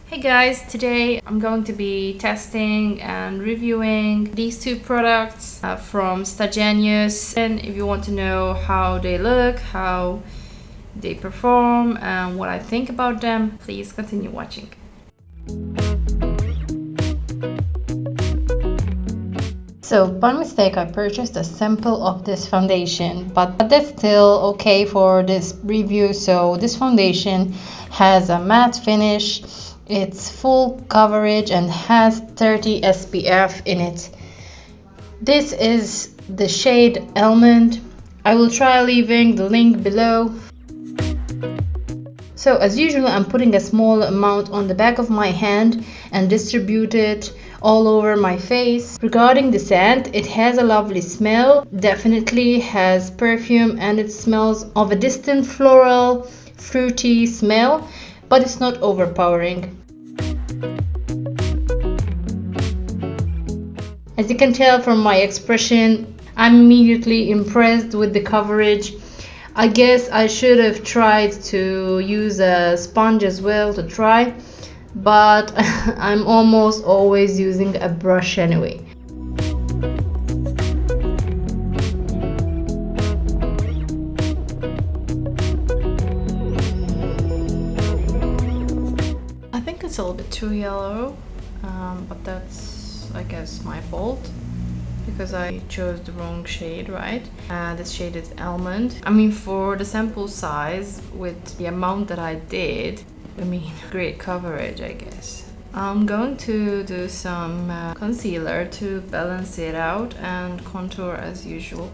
Hey guys, today I'm going to be testing and reviewing these two products from Stagenius. And if you want to know how they look, how they perform, and what I think about them, please continue watching. So by mistake I purchased a sample of this foundation, but that's still okay for this review. So this foundation has a matte finish, it's full coverage and has 30 SPF in it. This is the shade Almond. I will try leaving the link below. So as usual, I'm putting a small amount on the back of my hand and distribute it all over my face. Regarding the scent, it has a lovely smell, definitely has perfume, and it smells of a distant floral, fruity smell, but it's not overpowering. As you can tell from my expression, I'm immediately impressed with the coverage. I guess I should have tried to use a sponge as well to try, but I'm almost always using a brush anyway. I think it's a little bit too yellow, but that's, I guess, my fault, because I chose the wrong shade, right? This shade is Almond. I mean, for the sample size, with the amount that I did, great coverage, I guess. I'm going to do some concealer to balance it out and contour as usual.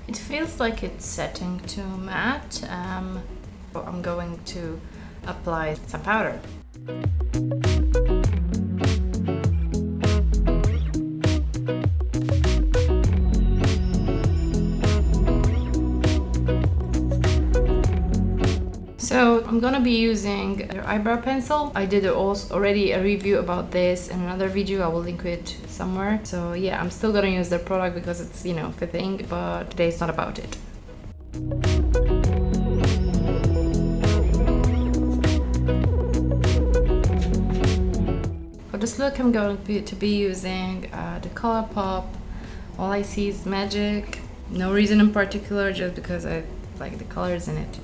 It feels like it's setting to matte. I'm going to apply some powder. So I'm gonna be using your eyebrow pencil. I did already a review about this in another video. I will link it somewhere. So yeah, I'm still gonna use the product because it's, you know, fitting, but today's not about it. For this look, I'm going to be using the ColourPop All I See Is Magic. No reason in particular, just because I like the colors in it.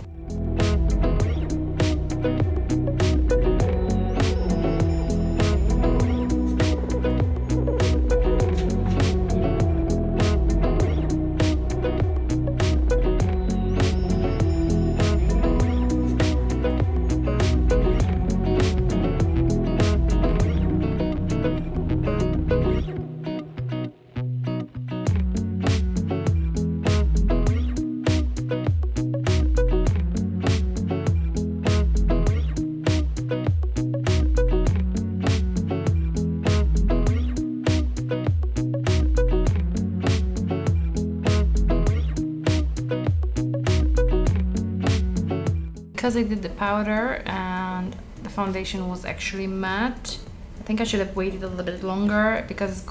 Because I did the powder and the foundation was actually matte, I think I should have waited a little bit longer because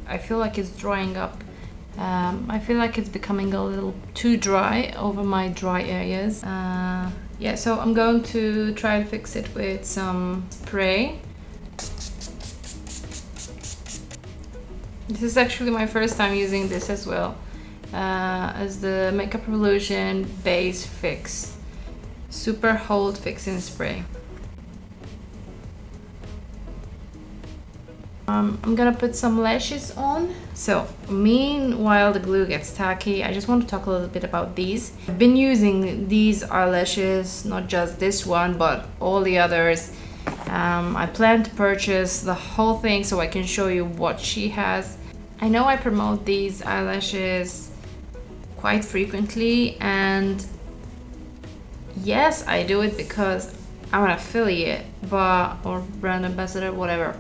I feel like it's drying up. I feel like it's becoming a little too dry over my dry areas. Yeah, so I'm going to try to fix it with some spray. This is actually my first time using this as well, as the Makeup Revolution Base Fix Super Hold Fixing Spray. I'm gonna put some lashes on. So meanwhile the glue gets tacky, I just want to talk a little bit about these. I've been using these eyelashes, not just this one but all the others. I plan to purchase the whole thing so I can show you what she has. I know I promote these eyelashes quite frequently, and yes, I do it because I'm an affiliate, or brand ambassador, whatever.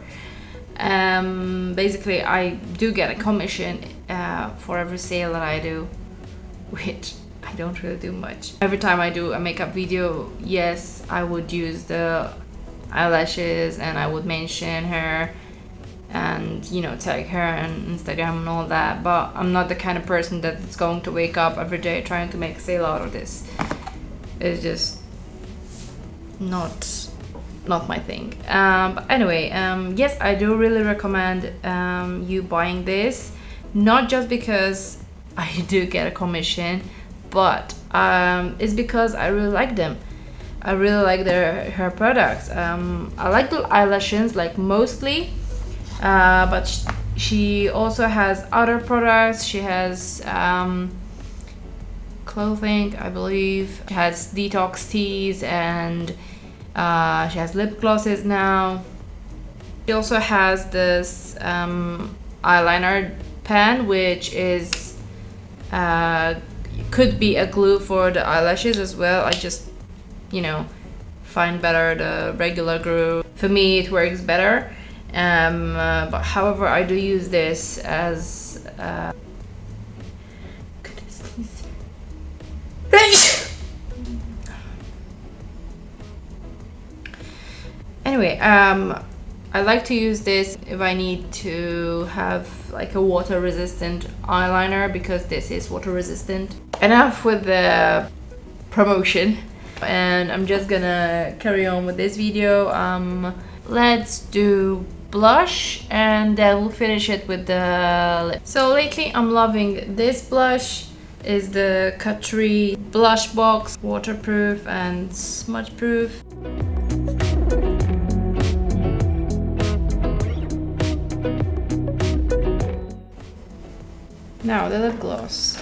Basically I do get a commission for every sale that I do, which I don't really do much. Every time I do a makeup video, yes, I would use the eyelashes and I would mention her and, you know, tag her on Instagram and all that, but I'm not the kind of person that's going to wake up every day trying to make a sale out of this. It's just not my thing. But anyway, yes, I do really recommend you buying this, not just because I do get a commission, but it's because I really like them. I really like her products. I like the eyelashes, like, mostly, but she also has other products. She has clothing, I believe. She has detox teas, and she has lip glosses now. She also has this eyeliner pen, which is could be a glue for the eyelashes as well. I just, you know, find better the regular glue. For me it works better, but however I do use this as anyway, I like to use this if I need to have like a water resistant eyeliner, because this is water resistant. Enough with the promotion, and I'm just gonna carry on with this video. Let's do blush and then we'll finish it with the lip. So lately I'm loving this blush. Is the Catrice blush box, waterproof and smudge proof. Now the lip gloss.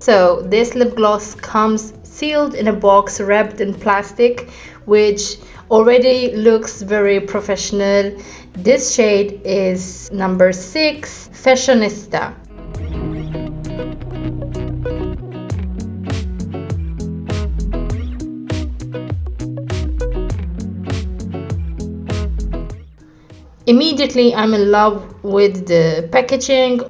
So this lip gloss comes sealed in a box wrapped in plastic, which already looks very professional. This shade is number 6, Fashionista. Immediately I'm in love with the packaging.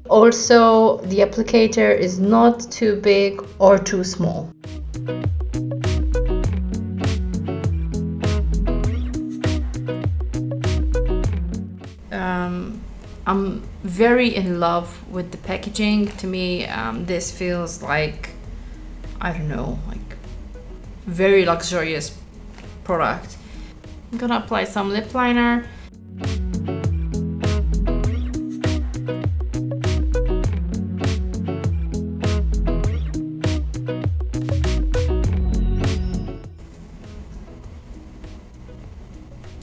Also, the applicator is not too big or too small. I'm very in love with the packaging. To me, this feels like, I don't know, like very luxurious product. I'm gonna apply some lip liner.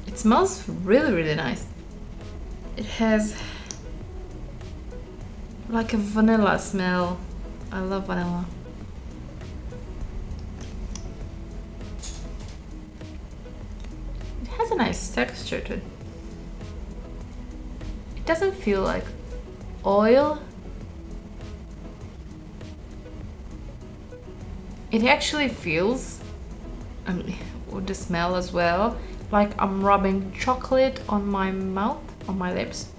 It smells really nice. It has like a vanilla smell. I love vanilla. It has a nice texture to it. It doesn't feel like oil. It actually feels, with the smell as well, like I'm rubbing chocolate on my mouth, on my lips.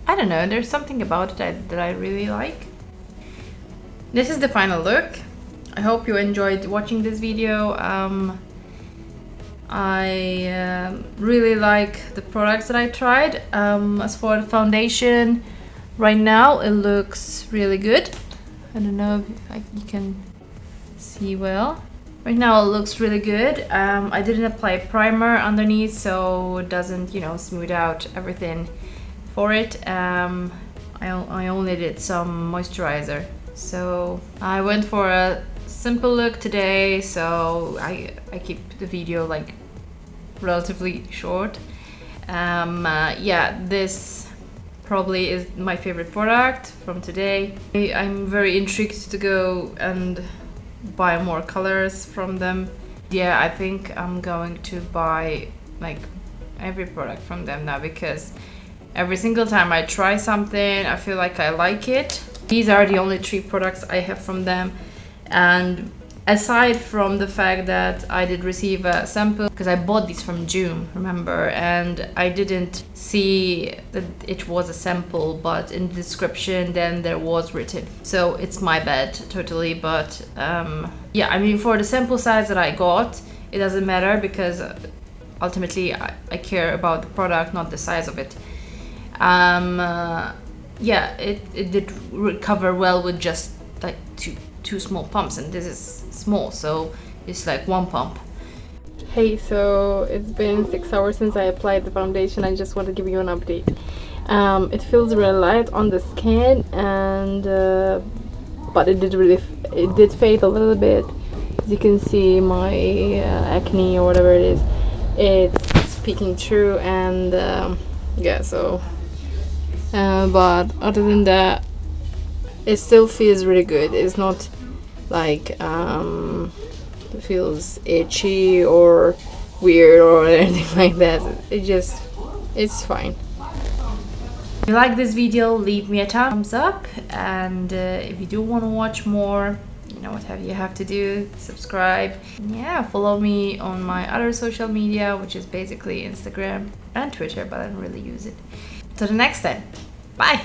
I don't know, there's something about it that I really like. This is the final look. I hope you enjoyed watching this video. I really like the products that I tried. As for the foundation, right now it looks really good. I don't know if you can see well. Right now it looks really good. I didn't apply primer underneath, so it doesn't, you know, smooth out everything for it. I only did some moisturizer. So I went for a simple look today, so I keep the video like relatively short. Yeah, this probably is my favorite product from today. I'm very intrigued to go and buy more colors from them. Yeah, I think I'm going to buy like every product from them now, because every single time I try something I feel like I like it. These are the only 3 products I have from them, and aside from the fact that I did receive a sample, because I bought these from Joom, remember, and I didn't see that it was a sample, but in the description then there was written, so it's my bad totally. But yeah, I mean, for the sample size that I got, it doesn't matter, because ultimately I care about the product, not the size of it. Yeah, it did recover well with just like two small pumps, and this is small, so it's like 1 pump. Hey, so it's been 6 hours since I applied the foundation. I just want to give you an update. It feels really light on the skin, and but it did fade a little bit. As you can see, my acne or whatever it is, it's peeking through, and yeah, so but other than that, it still feels really good. It's not like it feels itchy or weird or anything like that. It's fine. If you like this video, leave me a thumbs up, and if you do want to watch more, you know what you have to do, subscribe. Yeah, follow me on my other social media, which is basically Instagram and Twitter, but I don't really use it. Till the next time, bye.